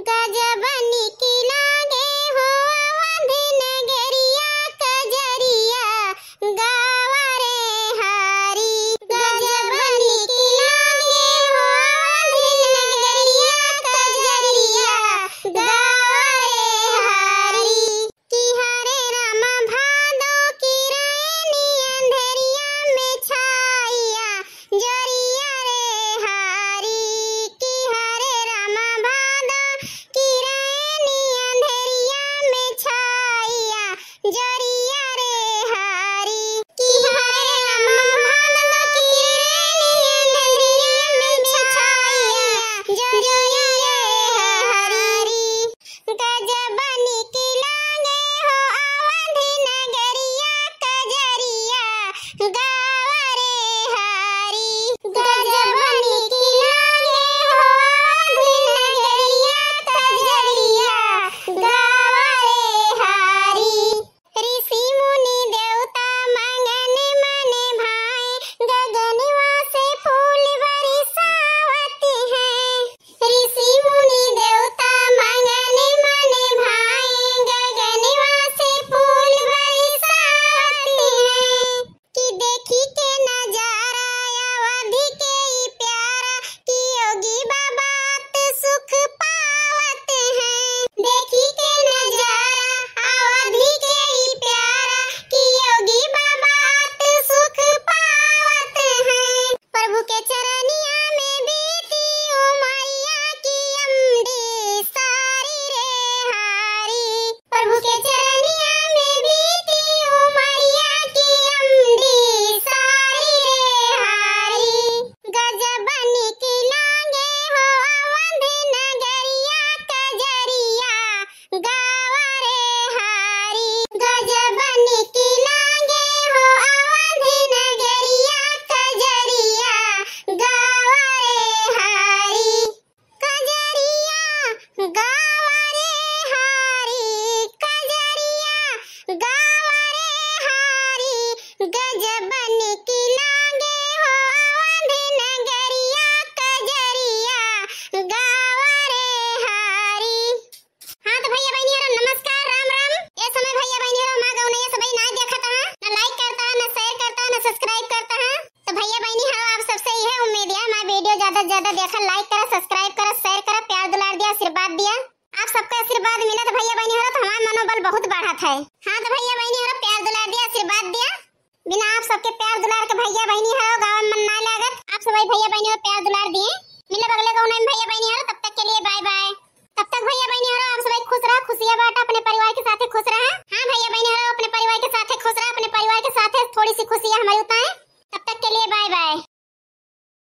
गजब निकलागे हो अवध नगरिया कजरिया गावा रे हारी। गजब निकलागे हो अवध नगरिया कजरिया गावा रे हारी। कि हरे राम भादो की रानी अंधेरिया में छाइया जरिया रे हारी। कि हरे राम भादो की रानी अंधेरिया में छाइया जरिया रे हारी। कि हरे राम भादो की रानी अंधेरिया में छाइया जरिया रे हारी। गजब निकलागे हो अवध नगरिया कजरिया गावा रे हारी। गजब निकलागे हो अवध नगरिया कजरिया गावा रे हारी। ऋषि मुनि देवता मंगन मन भाए गगनवा से फूल बरसावत हैं। ऋषि मुनि देवता मंगन मन भाए गगनवा से फूल बरसावत हैं। कि देखी के नजारा अवधि के ही प्यारा कि योगी बाबा त सुख पावत हैं। देखी के नजारा अवधि के ही प्यारा कि योगी बाबा त सुख पावत हैं। प्रभु के चरनिया में बीती उमैया की अमरी सारी रे हारी। प्रभु के चरनिया में बीती उमैया की अमरी सारी रे हारी। गजब निकलागे हो अवध नगरिया कजरिया गावा रे हारी। गजब निकलागे हो अवध नगरिया कजरिया गावा रे हारी। कजरिया गावा रे हारी। कजरिया गावा रे हारी। गजब निकलागे हो अवध नगरिया कजरिया गावा रे हारी। हाँ तो भैया बहनियों नमस्कार राम राम। ये समय भैया बहनियों हमारा गाँव नहीं सभी ना देखता है ना लाइक करता है ना शेयर करता है ना सब्सक्राइब करता है। तो भैया बहनी हाँ आप सबसे यह उम्मीद है हमारा वीडियो ज्यादा से ज्यादा देखा लाइक करा सब्सक्राइब करा शेयर करा प्यार दुलार दिया आशीर्वाद दिया। आप सबका आशीर्वाद मिला तो भैया बहनी तो हमारा मनोबल बहुत बढ़ा है। हाँ तो भैया बहनी प्यार दुलार दिया आशीर्वाद दिया। बिना आप सबके प्यार दुलार के भैया बहनी गाँव में मन ना लागत। आप सभी भैया बहनी प्यार दुलार दिए मिले अगले गाँव में भैया बहनी तब तक के लिए बाय बाय। तब तक भैया बहनी आप सभी खुश रहो खुशियां बांटा अपने परिवार के साथ खुश रहे। हाँ भैया बहनी अपने परिवार के साथ खुश रहे अपने परिवार के साथ थोड़ी सी खुशियां हमारी उताए। तब तक के लिए बाय बाय।